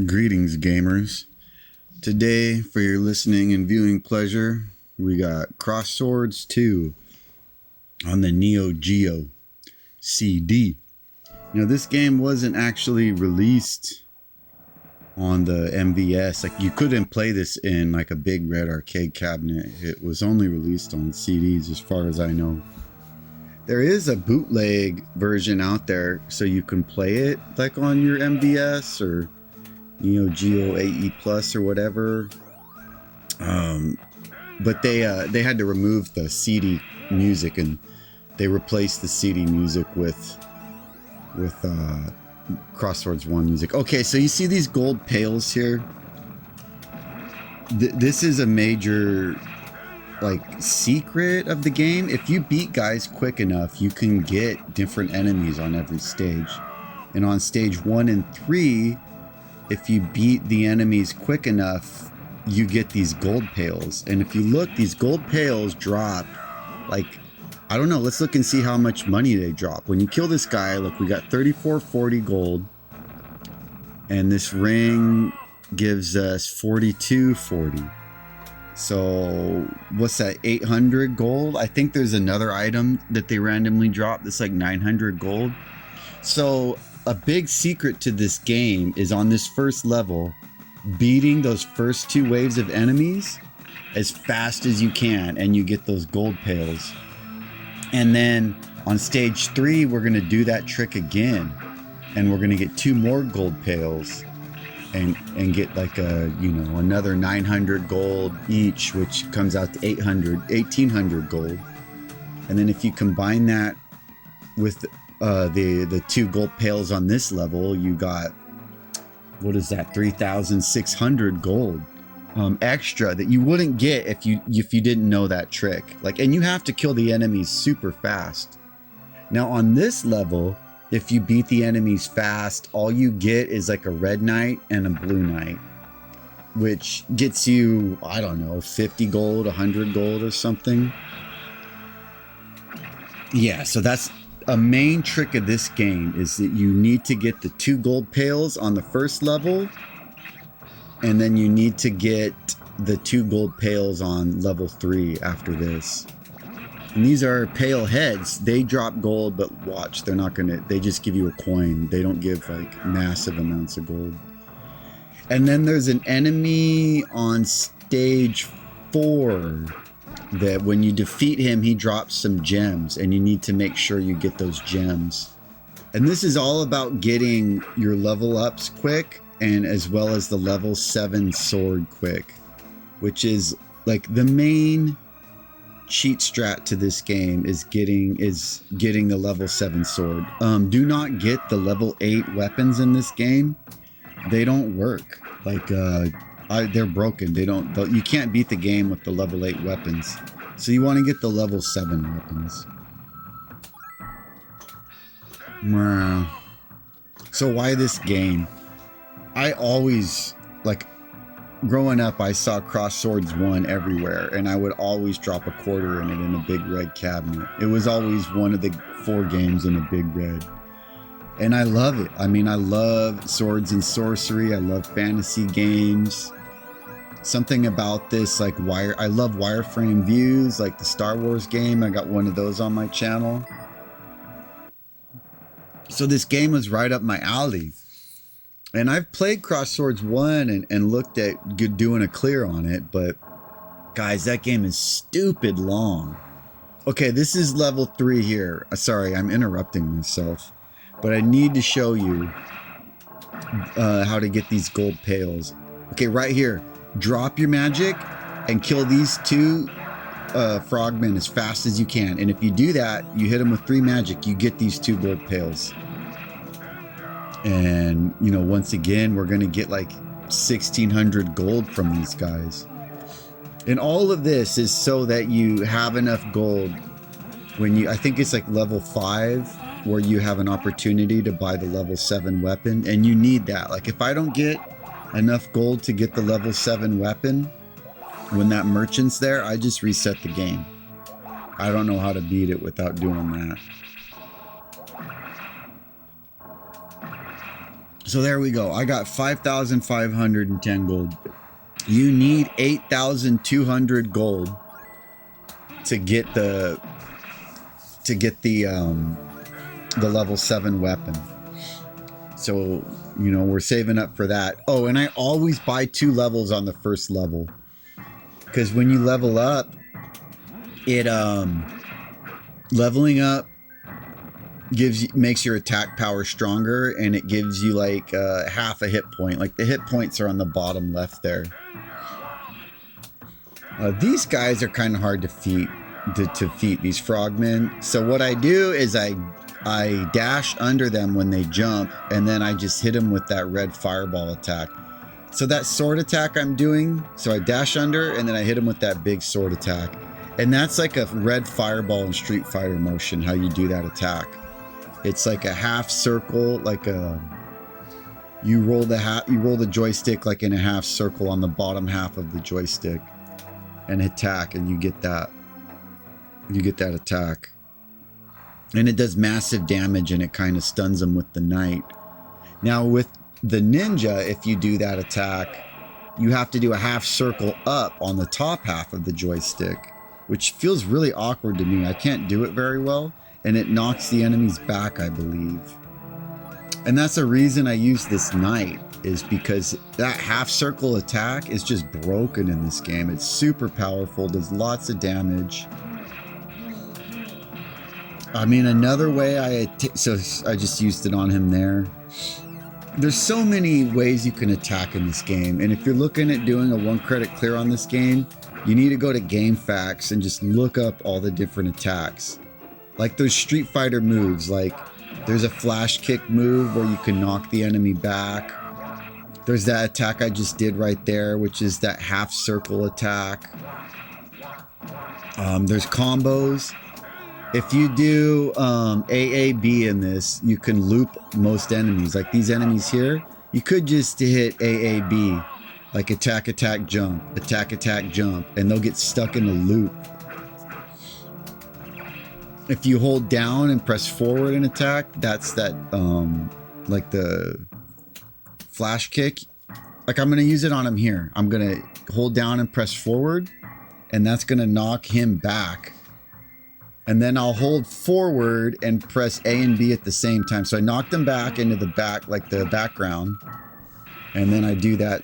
Greetings, gamers. Today, for your listening and viewing pleasure, we got Cross Swords 2 on the Neo Geo CD. You know, this game wasn't actually released on the MVS. Like, you couldn't play this in like a big red arcade cabinet. It was only released on CDs as far as I know. There is a bootleg version out there, so you can play it like on your MVS or Neo Geo AE Plus or whatever. But they had to remove the CD music, and they replaced the CD music with Cross Swords 1 music. Okay, so you see these gold pails here? This is a major like secret of the game. If you beat guys quick enough, you can get different enemies on every stage. And on stage 1 and 3, if you beat the enemies quick enough, you get these gold pails. And if you look, these gold pails drop like, I don't know, let's look and see how much money they drop. When you kill this guy, look, we got 3440 gold. And this ring gives us 4240. So what's that, 800 gold? I think there's another item that they randomly drop that's like 900 gold. So a big secret to this game is on this first level, beating those first 2 waves of enemies as fast as you can, and you get those gold pails. And then on stage 3, we're going to do that trick again, and we're going to get 2 more gold pails and get like a, you know, another 900 gold each, which comes out to 1800 gold. And then if you combine that with the 2 gold pails on this level, you got, what is that, 3,600 gold extra that you wouldn't get if you didn't know that trick. Like, and you have to kill the enemies super fast. Now on this level, if you beat the enemies fast, all you get is like a red knight and a blue knight, which gets you, I don't know, 50 gold, 100 gold or something. Yeah, so that's a main trick of this game, is that you need to get the 2 gold pails on the first level, and then you need to get the 2 gold pails on level 3 after this. And these are pale heads. They drop gold, but watch, they're not gonna, they just give you a coin. They don't give like massive amounts of gold. And then there's an enemy on stage 4 that when you defeat him, he drops some gems, and you need to make sure you get those gems. And this is all about getting your level ups quick, and as well as the level 7 sword quick, which is like the main cheat strat to this game, is getting the level 7 sword. Do not get the level 8 weapons in this game. They don't work. Like they're broken. You can't beat the game with the level 8 weapons. So you want to get the level 7 weapons. So why this game? I always, like, growing up, I saw Cross Swords 1 everywhere, and I would always drop a quarter in it in a big red cabinet. It was always one of the 4 games in a big red. And I love it. I mean, I love swords and sorcery. I love fantasy games. Something about this, like I love wireframe views, like the Star Wars game. I got one of those on my channel. So this game was right up my alley. And I've played Cross Swords 1 and looked at doing a clear on it, but guys, that game is stupid long. Okay, this is level 3 here. Sorry, I'm interrupting myself, but I need to show you how to get these gold pails. Okay, right here, drop your magic and kill these 2 frogmen as fast as you can. And if you do that, you hit them with 3 magic, you get these 2 gold pails. And, you know, once again, we're going to get like 1,600 gold from these guys. And all of this is so that you have enough gold when you, I think it's like level 5, where you have an opportunity to buy the level 7 weapon. And you need that. Like, if I don't get enough gold to get the level 7 weapon when that merchant's there, I just reset the game. I don't know how to beat it without doing that. So there we go. I got 5,510 gold. You need 8,200 gold to get the level 7 weapon. So, you know, we're saving up for that. Oh, and I always buy 2 levels on the first level, because when you level up, it leveling up makes your attack power stronger, and it gives you like half a hit point. Like the hit points are on the bottom left there. These guys are kind of hard to defeat, these frogmen. So what I do is I dash under them when they jump, and then I just hit them with that red fireball attack. So that sword attack I'm doing, so I dash under and then I hit them with that big sword attack. And that's like a red fireball in Street Fighter motion, how you do that attack. It's like a half circle, like you roll the joystick like in a half circle on the bottom half of the joystick and attack, and you get that attack. And it does massive damage, and it kind of stuns them with the knight. Now with the ninja, if you do that attack, you have to do a half circle up on the top half of the joystick, which feels really awkward to me. I can't do it very well, and it knocks the enemies back, I believe. And that's the reason I use this knight, is because that half circle attack is just broken in this game. It's super powerful, does lots of damage. I mean, another way so I just used it on him there. There's so many ways you can attack in this game, and if you're looking at doing a 1 credit clear on this game, you need to go to Game Facts and just look up all the different attacks. Like those Street Fighter moves, like there's a flash kick move where you can knock the enemy back. There's that attack I just did right there, which is that half circle attack. There's combos. If you do AAB in this, you can loop most enemies. Like these enemies here, you could just hit AAB, like attack, attack, jump, and they'll get stuck in a loop. If you hold down and press forward and attack, that's that, like the flash kick. Like I'm going to use it on him here. I'm going to hold down and press forward, and that's going to knock him back. And then I'll hold forward and press A and B at the same time. So I knocked him back into the back, like the background. And then I do that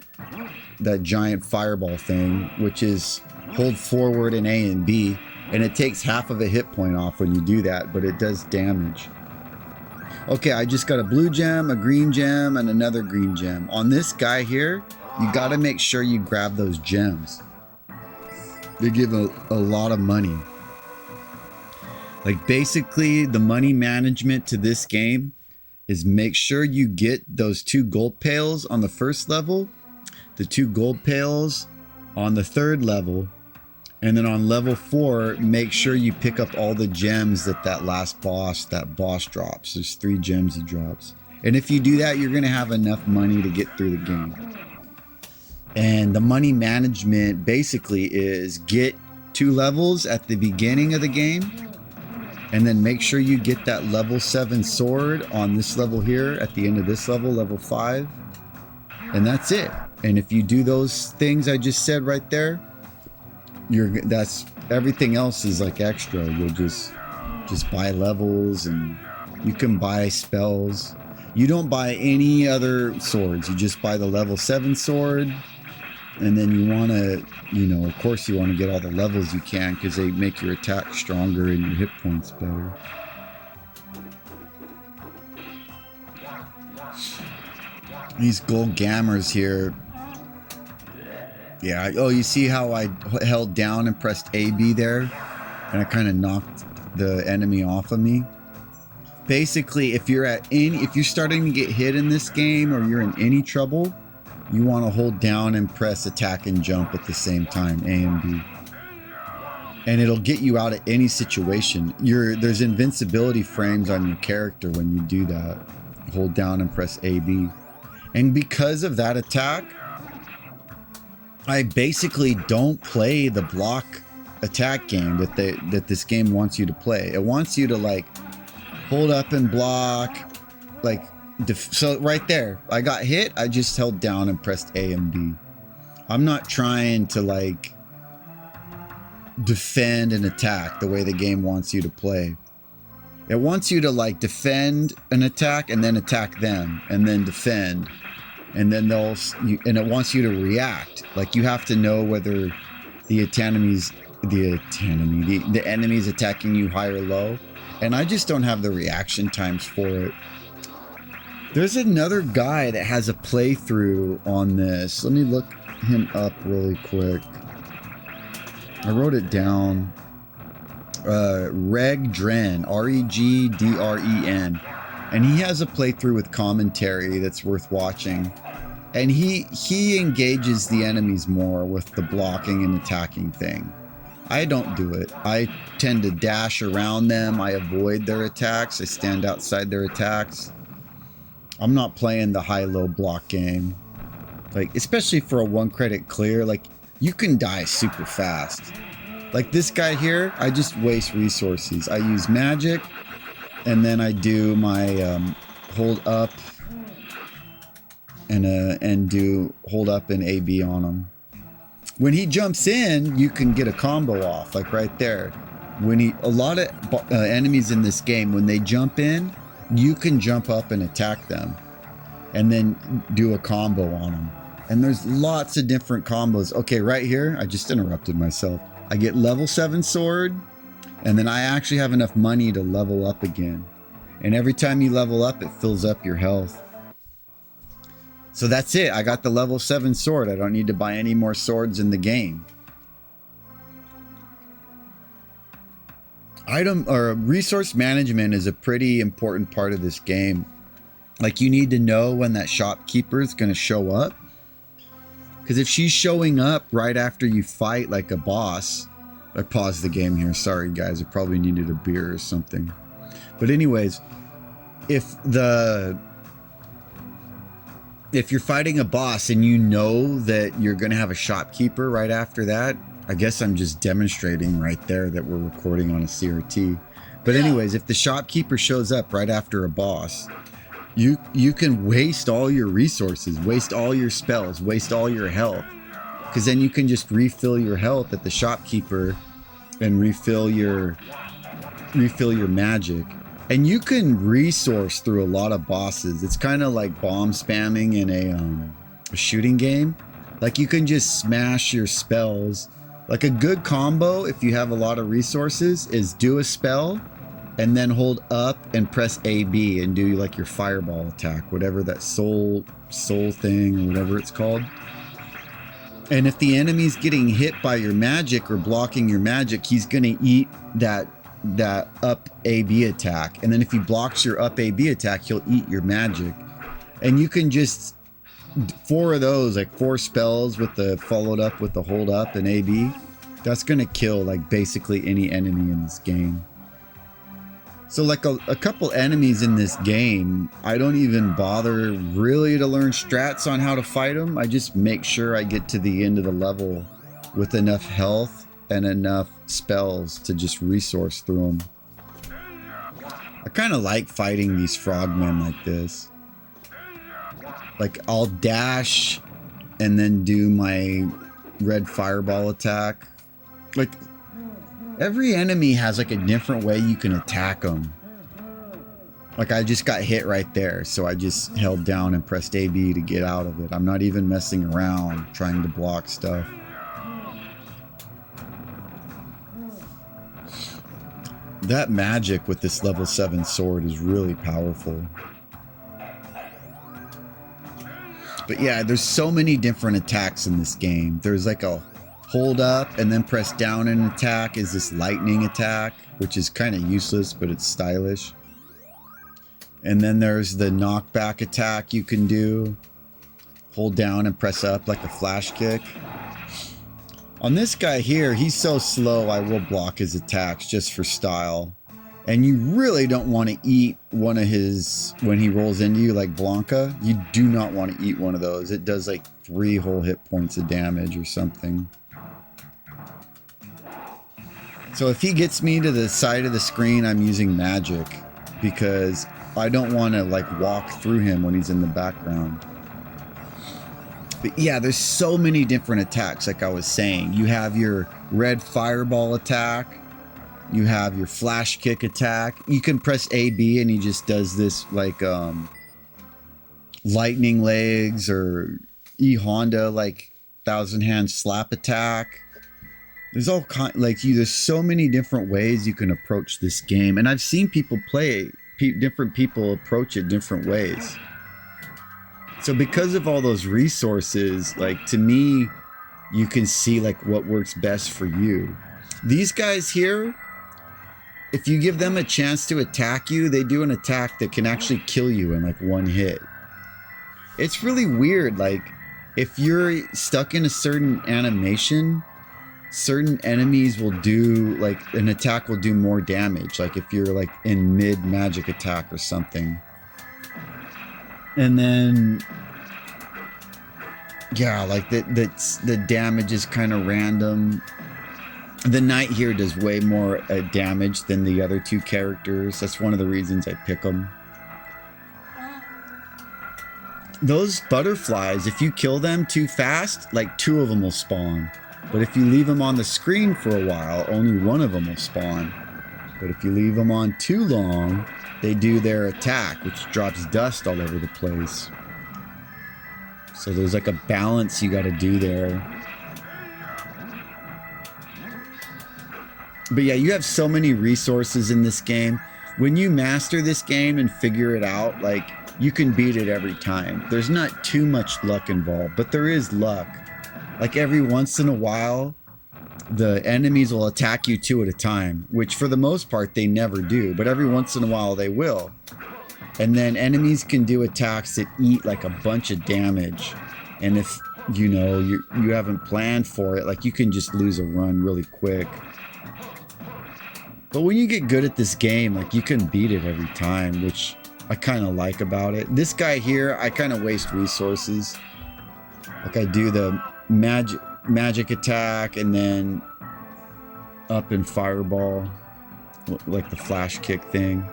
giant fireball thing, which is hold forward and A and B. And it takes half of a hit point off when you do that, but it does damage. Okay, I just got a blue gem, a green gem, and another green gem. On this guy here, you got to make sure you grab those gems. They give a lot of money. Like basically the money management to this game is make sure you get those 2 gold pails on the first level, the 2 gold pails on the 3rd level, and then on level 4, make sure you pick up all the gems that last boss drops. There's 3 gems he drops. And if you do that, you're gonna have enough money to get through the game. And the money management basically is get 2 levels at the beginning of the game, and then make sure you get that level 7 sword on this level here at the end of this level, level 5. And that's it. And if you do those things I just said right there, that's everything else is like extra. You'll just buy levels, and you can buy spells. You don't buy any other swords. You just buy the level 7 sword. And then you want to, you know, of course you want to get all the levels you can, because they make your attack stronger and your hit points better. These gold gammers here. Yeah, oh, you see how I held down and pressed AB there? And I kind of knocked the enemy off of me. Basically, if you're starting to get hit in this game, or you're in any trouble, you want to hold down and press attack and jump at the same time, A and B. And it'll get you out of any situation. There's invincibility frames on your character when you do that. Hold down and press AB. And because of that attack, I basically don't play the block attack game that this game wants you to play. It wants you to like hold up and block, like So right there, I got hit. I just held down and pressed A and B. I'm not trying to like defend and attack the way the game wants you to play. It wants you to like defend an attack and then attack them and then defend. And then and it wants you to react. Like you have to know whether the enemy's attacking you high or low. And I just don't have the reaction times for it. There's another guy that has a playthrough on this. Let me look him up really quick. I wrote it down. Regdren, Regdren. And he has a playthrough with commentary that's worth watching. And he engages the enemies more with the blocking and attacking thing. I don't do it. I tend to dash around them. I avoid their attacks. I stand outside their attacks. I'm not playing the high-low block game. Like, especially for a 1-credit clear, like, you can die super fast. Like this guy here, I just waste resources. I use magic, and then I do my hold up and do hold up and AB on him. When he jumps in, you can get a combo off, like right there. A lot of enemies in this game, when they jump in, you can jump up and attack them, and then do a combo on them. And there's lots of different combos. Okay, right here, I just interrupted myself. I get level 7 sword, and then I actually have enough money to level up again. And every time you level up, it fills up your health. So that's it. I got the level 7 sword. I don't need to buy any more swords in the game. Resource management is a pretty important part of this game. Like, you need to know when that shopkeeper is going to show up. Because if she's showing up right after you fight like a boss... I paused the game here. Sorry, guys. I probably needed a beer or something. But anyways, if you're fighting a boss and you know that you're going to have a shopkeeper right after that, I guess I'm just demonstrating right there that we're recording on a CRT. But anyways, if the shopkeeper shows up right after a boss, you can waste all your resources, waste all your spells, waste all your health. Because then you can just refill your health at the shopkeeper and refill your magic. And you can resource through a lot of bosses. It's kind of like bomb spamming in a shooting game. Like, you can just smash your spells. Like, a good combo, if you have a lot of resources, is do a spell and then hold up and press AB and do like your fireball attack, whatever that soul thing or whatever it's called. And if the enemy's getting hit by your magic or blocking your magic, he's gonna eat that up AB attack. And then if he blocks your up AB attack, he'll eat your magic. And you can just 4 of those, like 4 spells with the followed up with the hold up and AB. That's gonna kill like basically any enemy in this game. So like a couple enemies in this game, I don't even bother really to learn strats on how to fight them. I just make sure I get to the end of the level with enough health and enough spells to just resource through them. I kind of like fighting these frogmen like this. Like, I'll dash and then do my red fireball attack. Like, every enemy has like a different way you can attack them. Like, I just got hit right there, so I just held down and pressed AB to get out of it. I'm not even messing around trying to block stuff. That magic with this level 7 sword is really powerful. But yeah, there's so many different attacks in this game. There's like a hold up and then press down and attack is this lightning attack, which is kind of useless, but it's stylish. And then there's the knockback attack you can do. Hold down and press up like a flash kick. On this guy here, he's so slow, I will block his attacks just for style. And you really don't want to eat one of his, when he rolls into you like Blanca, you do not want to eat one of those. It does like 3 whole hit points of damage or something. So if he gets me to the side of the screen, I'm using magic because I don't want to like walk through him when he's in the background. But yeah, there's so many different attacks. Like I was saying, you have your red fireball attack. You have your flash kick attack. You can press AB and he just does this like lightning legs, or E Honda like thousand hand slap attack. There's all kind, like there's so many different ways you can approach this game, and I've seen people play, different people approach it different ways. So because of all those resources, like to me, you can see like what works best for you. These guys here, if you give them a chance to attack you, they do an attack that can actually kill you in like one hit. It's really weird. Like if you're stuck in a certain animation, certain enemies will do like an attack will do more damage. Like if you're like in mid magic attack or something. And then, yeah, like the damage is kind of random. The knight here does way more damage than the other two characters. That's one of the reasons I pick them. Those butterflies, if you kill them too fast, like 2 of them will spawn. But if you leave them on the screen for a while, only 1 of them will spawn. But if you leave them on too long, they do their attack, which drops dust all over the place. So there's like a balance you got to do there. But yeah, you have so many resources in this game. When you master this game and figure it out, like you can beat it every time. There's not too much luck involved, but there is luck. Like every once in a while, the enemies will attack you 2 at a time, which for the most part they never do, but every once in a while they will. And then enemies can do attacks that eat like a bunch of damage. And if you know you haven't planned for it, like you can just lose a run really quick. But when you get good at this game, like you can beat it every time, which I kind of like about it. This guy here, I kind of waste resources. Like I do the magic attack and then up and fireball, like the flash kick thing.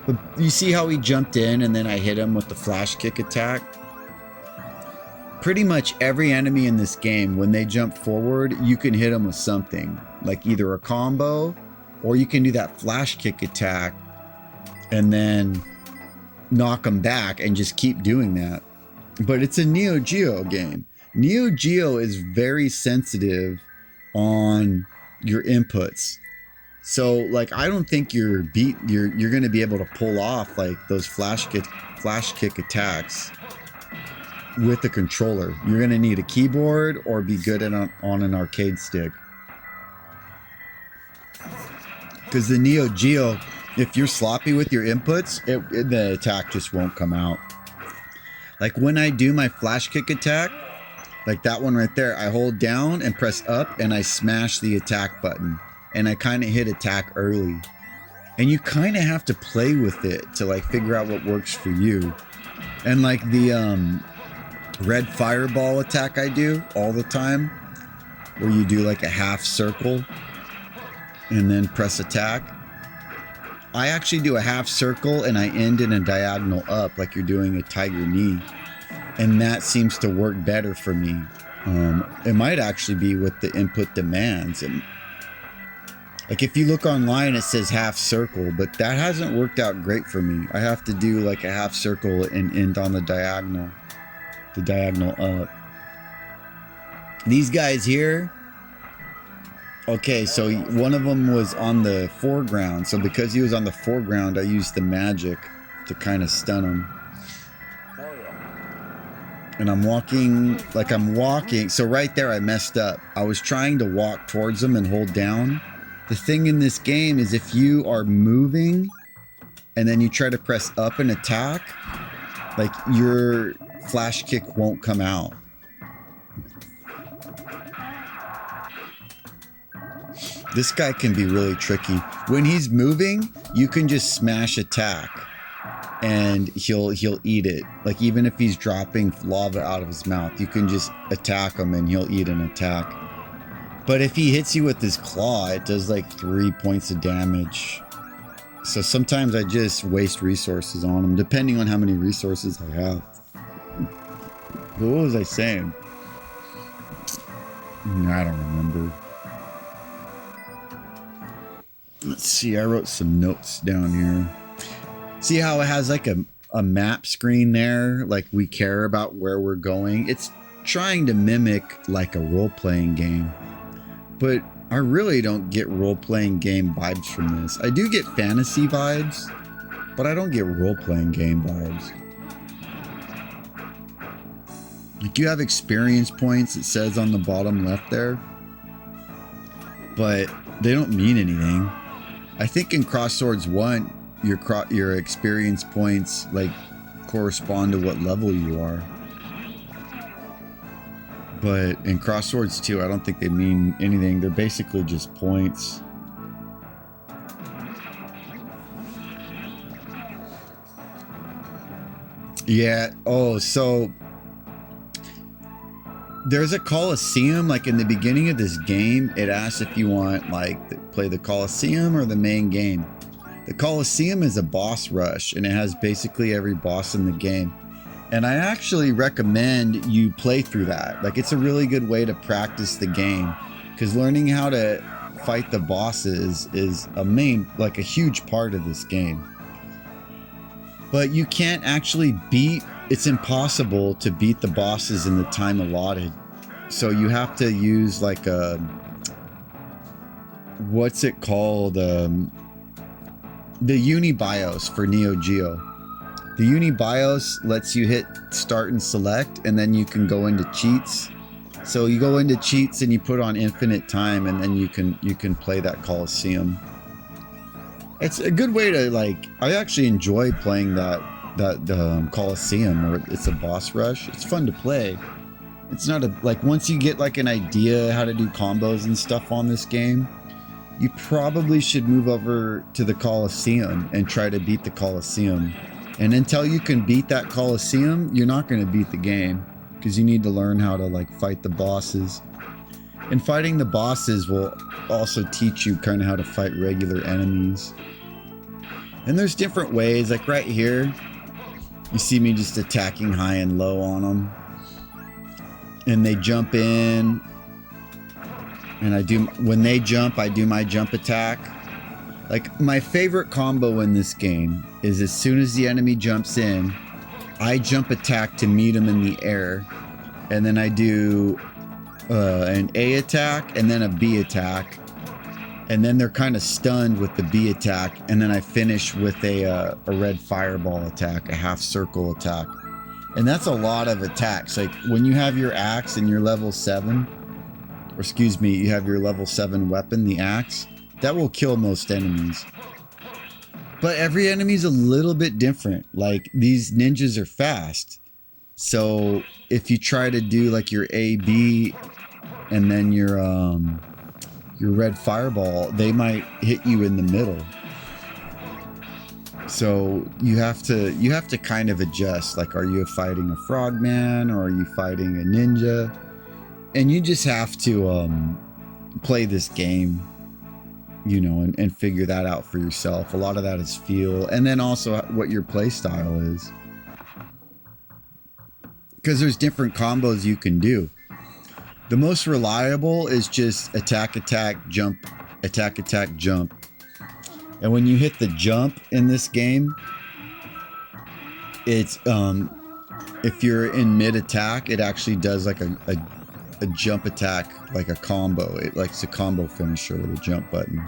But you see how he jumped in and then I hit him with the flash kick attack? Pretty much every enemy in this game, when they jump forward, you can hit them with something, like either a combo, or you can do that flash kick attack and then knock them back and just keep doing that. But it's a Neo Geo game. Neo Geo is very sensitive on your inputs. So like I don't think you're going to be able to pull off like those flash kick attacks with a controller. You're going to need a keyboard or be good at on an arcade stick. Because the Neo Geo, if you're sloppy with your inputs, the attack just won't come out. Like when I do my flash kick attack, like that one right there, I hold down and press up and I smash the attack button. And I kind of hit attack early. And you kind of have to play with it to like figure out what works for you. And like the red fireball attack I do all the time, where you do like a half circle and then press attack. I actually do a half circle and I end in a diagonal up like you're doing a tiger knee. And that seems to work better for me. It might actually be what the input demands. And like if you look online, it says half circle, but that hasn't worked out great for me. I have to do like a half circle and end on the diagonal up. These guys here, okay, so one of them was on the foreground. So because he was on the foreground, I used the magic to kind of stun him. And I'm walking. So right there, I messed up. I was trying to walk towards him and hold down. The thing in this game is if you are moving and then you try to press up and attack, like your flash kick won't come out. This guy can be really tricky. When he's moving, you can just smash attack and he'll eat it. Like even if he's dropping lava out of his mouth, you can just attack him and he'll eat an attack. But if he hits you with his claw, it does like 3 points of damage. So sometimes I just waste resources on them, depending on how many resources I have. But what was I saying? I don't remember. Let's see, I wrote some notes down here. See how it has like a map screen there? Like we care about where we're going. It's trying to mimic like a role-playing game. But I really don't get role-playing game vibes from this. I do get fantasy vibes, but I don't get role-playing game vibes. Like you have experience points, it says on the bottom left there, but they don't mean anything. I think in Crosswords 1, your experience points like correspond to what level you are. But in Crosswords 2, I don't think they mean anything. They're basically just points. Yeah. Oh, so there's a Coliseum, like in the beginning of this game, it asks if you want like play the Coliseum or the main game. The Coliseum is a boss rush and it has basically every boss in the game. And I actually recommend you play through that. Like it's a really good way to practice the game because learning how to fight the bosses is a huge part of this game. But you can't actually it's impossible to beat the bosses in the time allotted. So you have to use like what's it called? The Unibios for Neo Geo. The Unibios lets you hit start and select, and then you can go into cheats. So you go into cheats and you put on infinite time, and then you can play that Coliseum. It's a good way to I actually enjoy playing that Coliseum where it's a boss rush. It's fun to play. It's not once you get like an idea how to do combos and stuff on this game, you probably should move over to the Coliseum and try to beat the Coliseum. And until you can beat that Coliseum, you're not going to beat the game because you need to learn how to fight the bosses. And fighting the bosses will also teach you kind of how to fight regular enemies. And there's different ways, like right here, you see me just attacking high and low on them. And they jump in. And when they jump, I do my jump attack. Like my favorite combo in this game is as soon as the enemy jumps in, I jump attack to meet him in the air. And then I do an A attack and then a B attack. And then they're kind of stunned with the B attack. And then I finish with a red fireball attack, a half circle attack. And that's a lot of attacks. Like when you have your axe and you're level 7, or excuse me, you have your level 7 weapon, the axe, that will kill most enemies. But every enemy's a little bit different. Like these ninjas are fast. So if you try to do like your AB and then your red fireball, they might hit you in the middle. So you have to kind of adjust. Like, are you fighting a frogman or are you fighting a ninja? And you just have to play this game, you know, and figure that out for yourself. A lot of that is feel, and then also what your play style is. Because there's different combos you can do. The most reliable is just attack, attack, jump, attack, attack, jump. And when you hit the jump in this game, it's if you're in mid attack, it actually does like a jump attack, like a combo. It's a combo finisher with a jump button.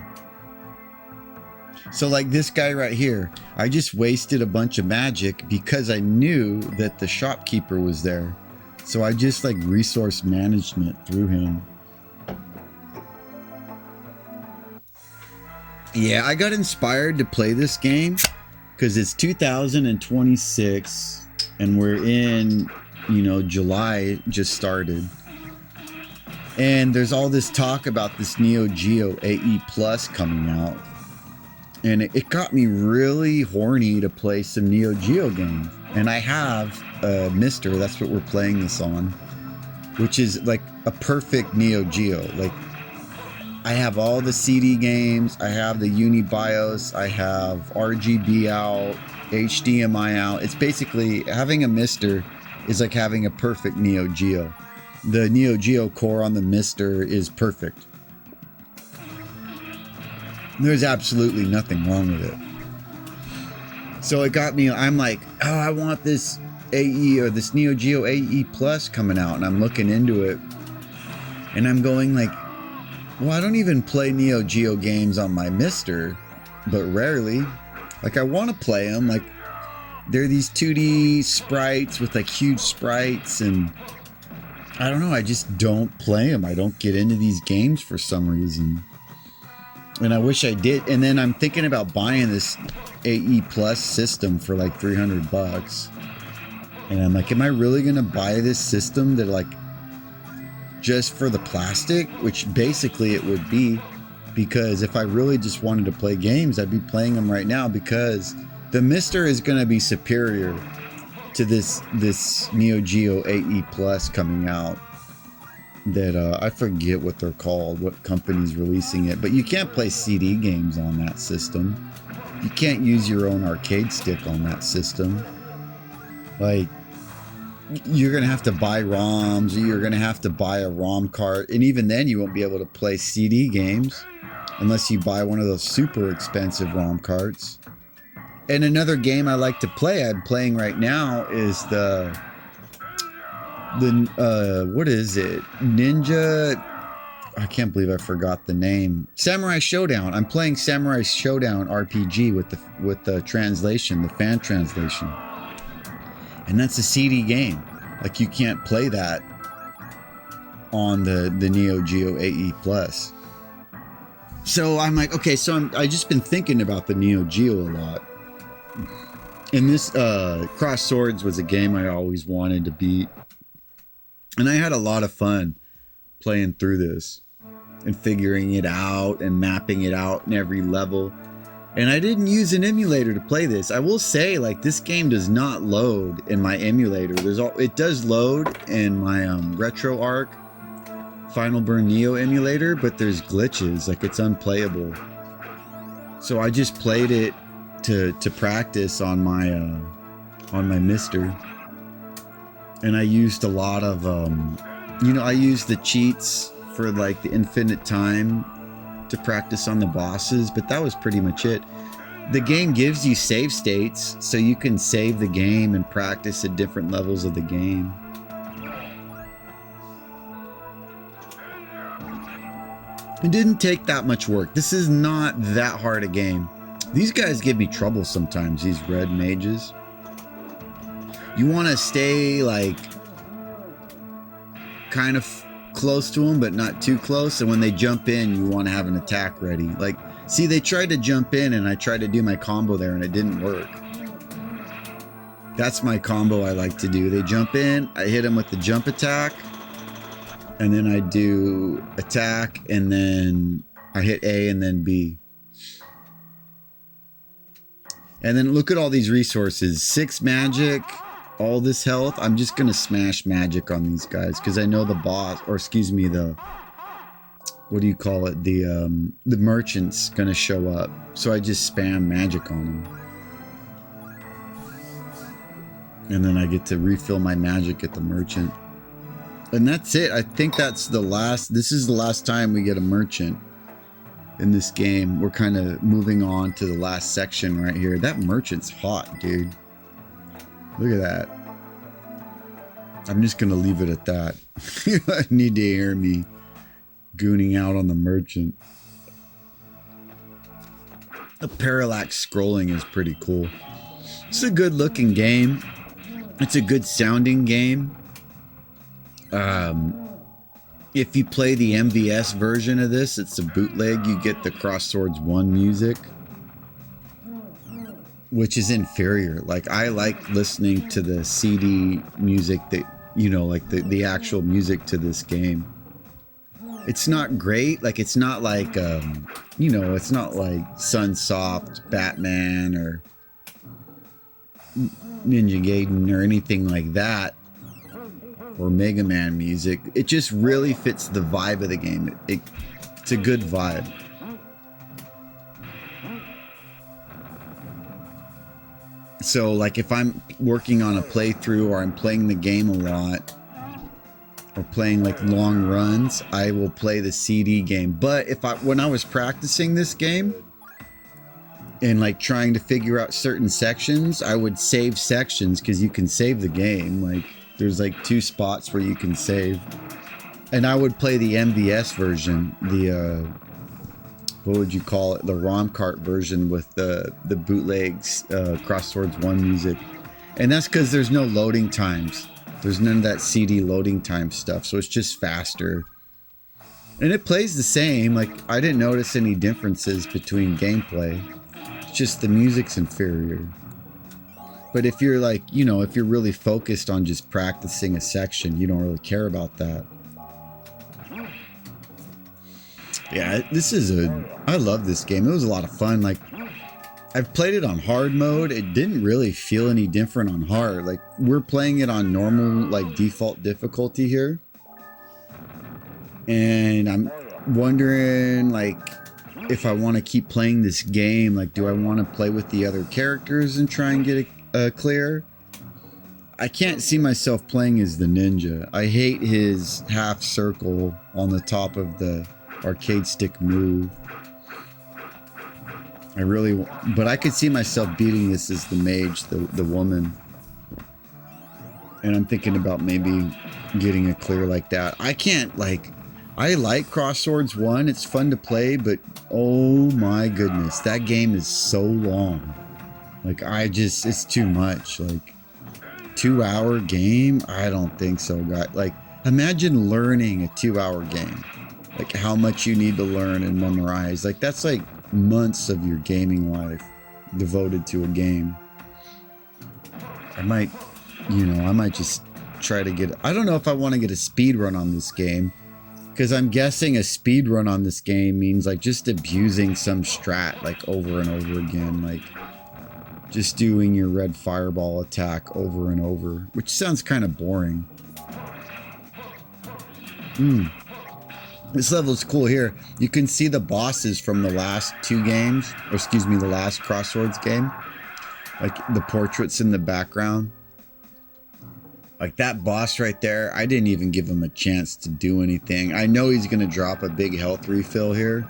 So like this guy right here, I just wasted a bunch of magic because I knew that the shopkeeper was there. So I just like resource management through him. Yeah, I got inspired to play this game because it's 2026 and we're in, you know, July just started. And there's all this talk about this Neo Geo AE Plus coming out. And it got me really horny to play some Neo Geo games. And I have MiSTeR, that's what we're playing this on, which is like a perfect Neo Geo. Like I have all the CD games. I have the UniBIOS. I have RGB out, HDMI out. It's basically having a MiSTeR is like having a perfect Neo Geo. The Neo Geo core on the MiSTeR is perfect. There's absolutely nothing wrong with it. So it got me, I'm like, oh, I want this AE or this Neo Geo AE Plus coming out. And I'm looking into it. And I'm going like, well, I don't even play Neo Geo games on my MiSTeR, but rarely. Like, I want to play them. Like, they're these 2D sprites with like huge sprites, and I don't know, I just don't play them. I don't get into these games for some reason. And I wish I did. And then I'm thinking about buying this AE Plus system for like $300. And I'm like, am I really going to buy this system that like just for the plastic? Which basically it would be, because if I really just wanted to play games, I'd be playing them right now, because the MiSTeR is going to be superior to this Neo Geo AE Plus coming out. That I forget what they're called, what company's releasing it, but you can't play CD games on that system. You can't use your own arcade stick on that system. Like, you're gonna have to buy ROMs, or you're gonna have to buy a ROM cart, and even then you won't be able to play CD games unless you buy one of those super expensive ROM carts. And another game I like to play, I'm playing right now, is the what is it? Ninja, I can't believe I forgot the name. Samurai Showdown. I'm playing Samurai Showdown RPG with the translation, the fan translation. And that's a CD game. Like, you can't play that on the Neo Geo AE Plus. So I'm like, okay, so I just been thinking about the Neo Geo a lot. And this Cross Swords was a game I always wanted to beat. And I had a lot of fun playing through this and figuring it out and mapping it out in every level. And I didn't use an emulator to play this. I will say, like, this game does not load in my emulator. It does load in my RetroArch Final Burn Neo emulator, but there's glitches, like it's unplayable. So I just played it to practice on my MiSTeR. And I used a lot of, I used the cheats for like the infinite time to practice on the bosses, but that was pretty much it. The game gives you save states, so you can save the game and practice at different levels of the game. It didn't take that much work. This is not that hard a game. These guys give me trouble sometimes, these red mages. You want to stay like kind of close to them, but not too close. And when they jump in, you want to have an attack ready. Like, see, they tried to jump in and I tried to do my combo there and it didn't work. That's my combo I like to do. They jump in, I hit them with the jump attack, and then I do attack, and then I hit A and then B. And then look at all these resources. 6 magic, all this health. I'm just going to smash magic on these guys because I know the boss, or excuse me, the, what do you call it? The merchant's going to show up. So I just spam magic on them. And then I get to refill my magic at the merchant. And that's it. I think that's the last, this is the last time we get a merchant in this game. We're kind of moving on to the last section right here. That merchant's hot, dude. Look at that. I'm just going to leave it at that. You need to hear me gooning out on the merchant. The parallax scrolling is pretty cool. It's a good looking game. It's a good sounding game. If you play the MVS version of this, it's a bootleg. You get the Cross Swords 1 music, which is inferior. Like, I like listening to the CD music that, you know, like the actual music to this game. It's not great. Like, it's not like, you know, it's not like Sunsoft, Batman, or Ninja Gaiden, or anything like that. Or Mega Man music. It just really fits the vibe of the game. It's a good vibe. So like if I'm working on a playthrough or I'm playing the game a lot or playing like long runs, I will play the CD game. But when I was practicing this game and like trying to figure out certain sections, I would save sections because you can save the game. Like there's like 2 spots where you can save. And I would play the MVS version, the what would you call it? The ROM cart version with the bootlegs, Crosswords 1 music. And that's because there's no loading times. There's none of that CD loading time stuff. So it's just faster. And it plays the same. Like I didn't notice any differences between gameplay. It's just the music's inferior. But if you're like, you know, if you're really focused on just practicing a section, you don't really care about that. Yeah, I love this game. It was a lot of fun. Like, I've played it on hard mode. It didn't really feel any different on hard. Like, we're playing it on normal, like, default difficulty here. And I'm wondering, like, if I want to keep playing this game, like, do I want to play with the other characters and try and get a clear? I can't see myself playing as the ninja. I hate his half circle on the top of the arcade stick move. But I could see myself beating this as the mage, the woman. And I'm thinking about maybe getting a clear like that. I like Crosswords 1. It's fun to play, but oh my goodness, that game is so long. Like it's too much. Like 2-hour game? I don't think so, guys. Like imagine learning a 2-hour game. Like how much you need to learn and memorize. Like that's like months of your gaming life devoted to a game. I might just try to get, I don't know if I want to get a speed run on this game, because I'm guessing a speed run on this game means like just abusing some strat like over and over again, like just doing your red fireball attack over and over, which sounds kind of boring. This level is cool here. You can see the bosses from the last 2 games, or excuse me, the last Crosswords game. Like the portraits in the background. Like that boss right there, I didn't even give him a chance to do anything. I know he's going to drop a big health refill here.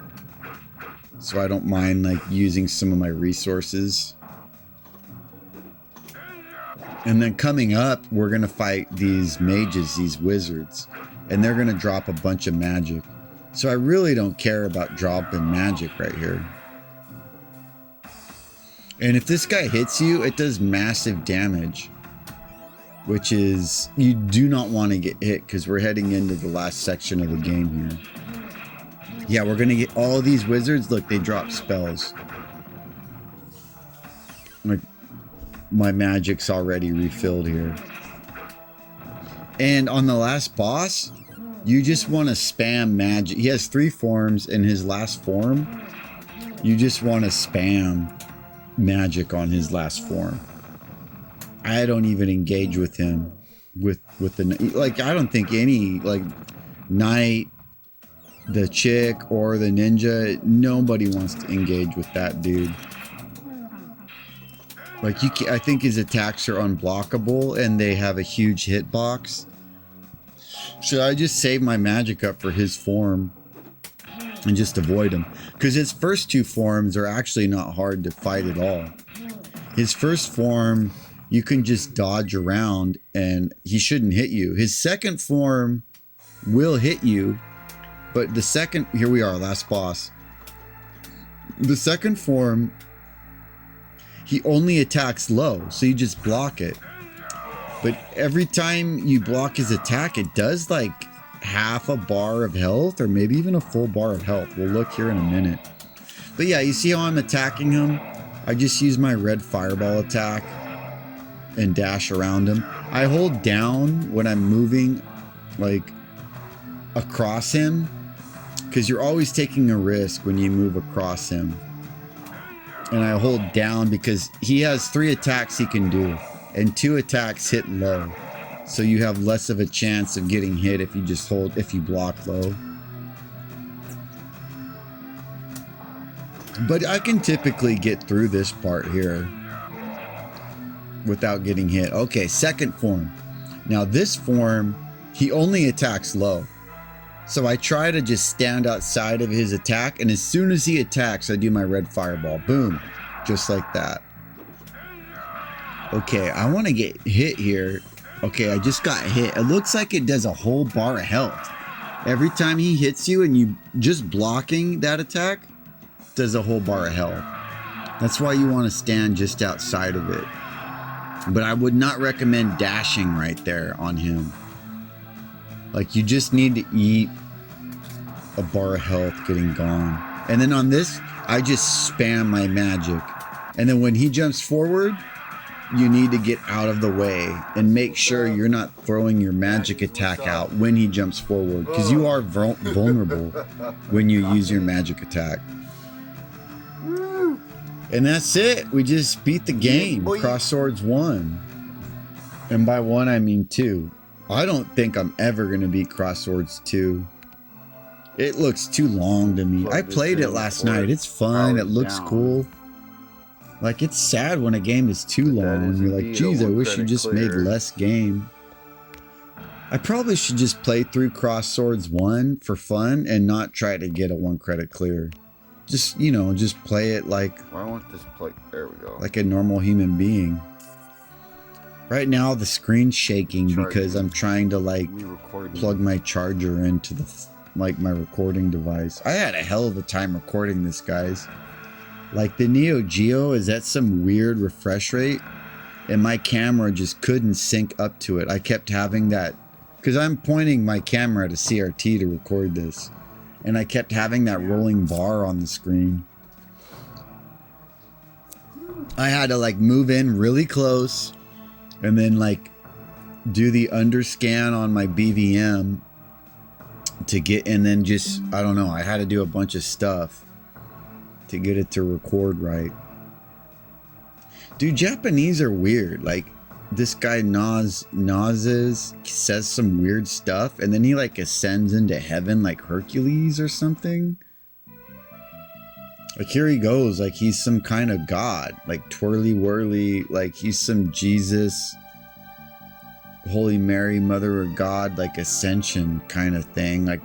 So I don't mind like using some of my resources. And then coming up, we're going to fight these mages, these wizards. And they're going to drop a bunch of magic. So I really don't care about dropping magic right here. And if this guy hits you, it does massive damage. Which is, you do not want to get hit because we're heading into the last section of the game here. Yeah, we're going to get all these wizards. Look, they drop spells. Like, my magic's already refilled here. And on the last boss, you just want to spam magic. He has 3 forms. In his last form, you just want to spam magic on his last form. I don't even engage with him with the, like, I don't think any, like, knight, the chick, or the ninja, nobody wants to engage with that dude. Like, I think his attacks are unblockable and they have a huge hitbox. Should I just save my magic up for his form and just avoid him? Because his first 2 forms are actually not hard to fight at all. His first form, you can just dodge around and he shouldn't hit you. His second form will hit you, but the second, here we are, last boss. The second form, he only attacks low, so you just block it. But every time you block his attack, it does like half a bar of health or maybe even a full bar of health. We'll look here in a minute. But yeah, you see how I'm attacking him? I just use my red fireball attack and dash around him. I hold down when I'm moving like across him because you're always taking a risk when you move across him. And I hold down because he has 3 attacks he can do. And 2 attacks hit low. So you have less of a chance of getting hit if you just hold, if you block low. But I can typically get through this part here without getting hit. Okay, second form. Now this form, he only attacks low. So I try to just stand outside of his attack, and as soon as he attacks, I do my red fireball. Boom. Just like that. Okay, I want to get hit here. Okay, I just got hit. It looks like it does a whole bar of health. Every time he hits you and you just blocking that attack, does a whole bar of health. That's why you want to stand just outside of it. But I would not recommend dashing right there on him. Like, you just need to eat a bar of health getting gone. And then on this, I just spam my magic. And then when he jumps forward, you need to get out of the way and make sure you're not throwing your magic attack out when he jumps forward, because you are vulnerable when you use your magic attack. And that's it. We just beat the game. Cross Swords 1. And by 1, I mean 2. I don't think I'm ever going to beat Cross Swords 2. It looks too long to me. I played it last night. It's fun. It looks cool. Like, it's sad when a game is too long and you're like, geez, I wish you just made less game. I probably should just play through Cross Swords 1 for fun and not try to get a 1 credit clear. Just, you know, just play it like... I want this play. There we go. Like a normal human being. Right now, the screen's shaking because I'm trying to, like, plug my charger into the, like, my recording device. I had a hell of a time recording this, guys. Like, the Neo Geo is at some weird refresh rate, and my camera just couldn't sync up to it. I kept having that, because I'm pointing my camera at a CRT to record this, and I kept having that rolling bar on the screen. I had to, like, move in really close, and then, like, do the underscan on my BVM to get, and then just, I don't know, I had to do a bunch of stuff to get it to record right. Dude, Japanese are weird. Like, this guy Nazes says some weird stuff, and then he, like, ascends into heaven like Hercules or something. Like, here he goes, like he's some kind of god, like twirly whirly, like he's some Jesus, Holy Mary, Mother of God, like ascension kind of thing, like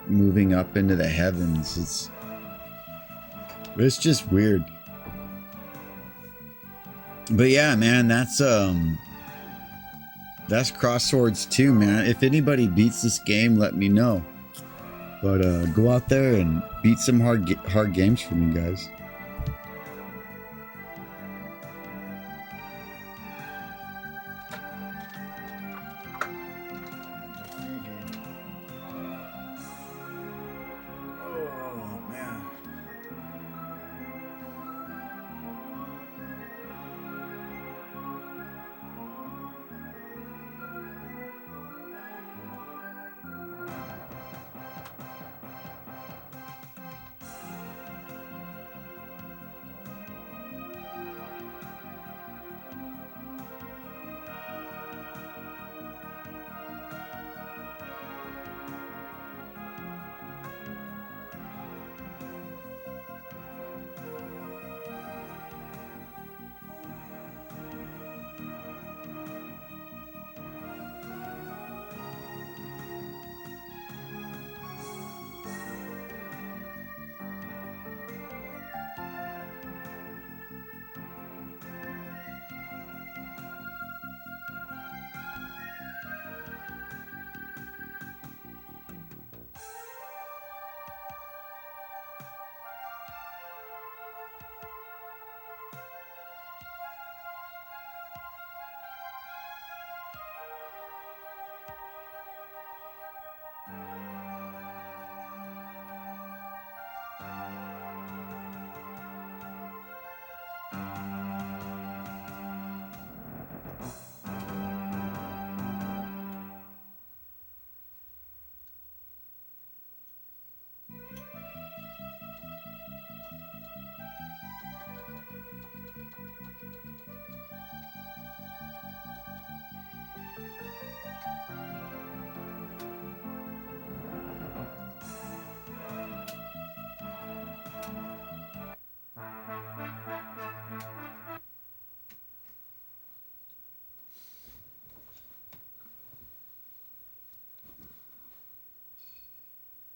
moving up into the heavens. It's just weird. But yeah, man, that's Cross Swords 2, man. If anybody beats this game, let me know. But go out there and beat some hard games for me, guys.